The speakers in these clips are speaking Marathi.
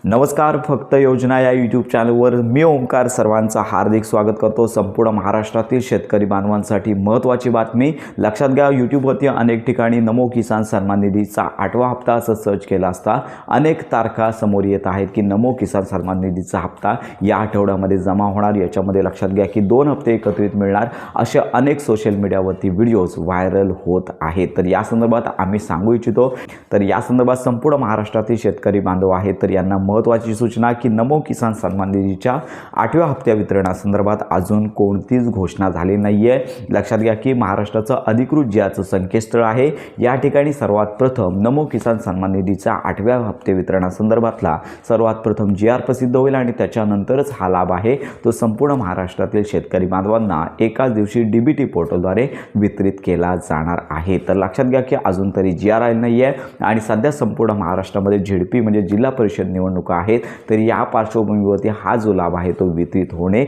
नमस्कार, फक्त योजना या यूट्यूब चॅनलवर मी ओंकार सर्वांचं हार्दिक स्वागत करतो। संपूर्ण महाराष्ट्रातील शेतकरी बांधवांसाठी महत्त्वाची बातमी लक्षात घ्या। यूट्यूबवरती अनेक ठिकाणी नमो किसान सन्मान निधीचा 8वा हप्ता असं सर्च केला असता अनेक तारखा समोर येत आहेत की नमो किसान सन्मान निधीचा हप्ता या आठवड्यामध्ये जमा होणार। याच्यामध्ये लक्षात घ्या की 2 हप्ते एकत्रित मिळणार असे अनेक सोशल मीडियावरती व्हिडिओज व्हायरल होत आहेत। तर या संदर्भात आम्ही सांगू इच्छितो, तर या संदर्भात संपूर्ण महाराष्ट्रातील शेतकरी बांधव आहेत तर यांना महत्त्वाची सूचना की नमो किसान सन्मान निधीच्या 8व्या हप्त्या वितरणासंदर्भात अजून कोणतीच घोषणा झाली नाहीये। लक्षात घ्या की महाराष्ट्राचं अधिकृत ज्याचं संकेतस्थळ आहे या ठिकाणी सर्वात प्रथम नमो किसान सन्मान निधीच्या 8व्या हप्ते वितरणासंदर्भातला सर्वात प्रथम GR प्रसिद्ध होईल आणि त्याच्यानंतरच हा लाभ आहे तो संपूर्ण महाराष्ट्रातील शेतकरी बांधवांना एकाच दिवशी DBT पोर्टलद्वारे वितरित केला जाणार आहे। तर लक्षात घ्या की अजून तरी GR आले नाहीये आणि सध्या संपूर्ण महाराष्ट्रामध्ये ZP म्हणजे जिल्हा परिषद निवडणुका आहेत। तर या पार्श्वभूमीवरती हा जो लाभ आहे तो वितरित होणे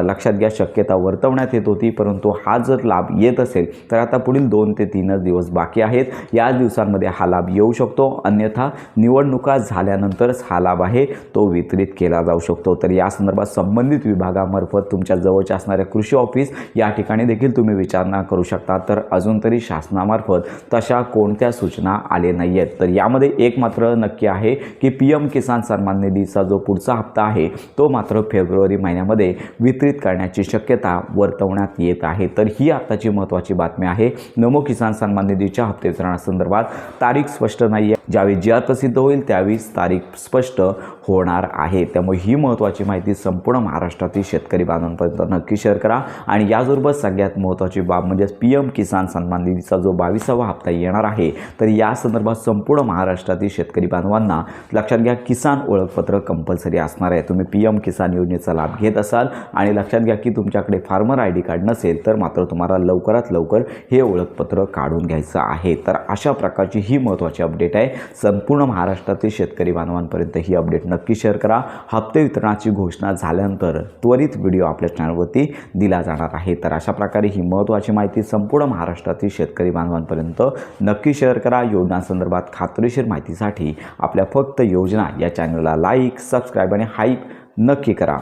लक्षात घ्या शक्यता वर्तवण्यात येत होती, परंतु हा जर लाभ येत असेल तर आता पुढील 2 ते 3 दिवस बाकी आहेत। या दिवसांमध्ये हा लाभ येऊ शकतो, अन्यथा निवडणुका झाल्यानंतरच हा लाभ आहे तो वितरित केला जाऊ शकतो। तर या संदर्भात संबंधित विभागामार्फत तुमच्या जवळच्या असणाऱ्या कृषी ऑफिस या ठिकाणी देखील तुम्ही विचारणा करू शकता। तर अजून तरी शासनामार्फत तशा कोणत्या सूचना आले नाही आहेत। तर यामध्ये एक मात्र नक्की आहे की PM किसान सन्मान निधीचा जो पुढचा हप्ता आहे तो मात्र फेब्रुवारी महिन्यामध्ये वितरित करण्याची शक्यता वर्तवण्यात येत आहे। तर ही आताची महत्त्वाची बातमी आहे। नमो किसान सन्मान निधीच्या हप्ते वितरणासंदर्भात तारीख स्पष्ट नाही आहे, ज्यावेळी GR प्रसिद्ध होईल त्यावेळीच तारीख स्पष्ट होणार आहे। त्यामुळे ही महत्त्वाची माहिती संपूर्ण महाराष्ट्रातील शेतकरी बांधवांपर्यंत नक्की शेअर करा। आणि याचबरोबर सगळ्यात महत्त्वाची बाब म्हणजे PM किसान सन्मान निधीचा जो 22वा हप्ता येणार आहे तर या संदर्भात संपूर्ण महाराष्ट्रातील शेतकरी बांधवांना लक्षात घ्या किसान ओळखपत्र कंपल्सरी असणार आहे। तुम्ही PM किसान योजनेचा लाभ घेत असाल आणि लक्षात घ्या की तुमच्याकडे फार्मर ID कार्ड नसेल तर मात्र तुम्हाला लवकरात लवकर हे ओळखपत्र काढून घ्यायचं आहे। तर अशा प्रकारची ही महत्त्वाची अपडेट आहे। संपूर्ण महाराष्ट्रातील शेतकरी बांधवांपर्यंत ही अपडेट नक्की शेअर करा। हप्ते वितरणाची घोषणा झाल्यानंतर त्वरित व्हिडिओ आपल्या चॅनलवरती दिला जाणार आहे। तर अशा प्रकारे ही महत्त्वाची माहिती संपूर्ण महाराष्ट्रातील शेतकरी बांधवांपर्यंत नक्की शेअर करा। योजनांसंदर्भात खात्रीशीर माहितीसाठी आपल्या फक्त योजना या चॅनलला लाईक, सबस्क्राईब आणि हाईप नक्की करा।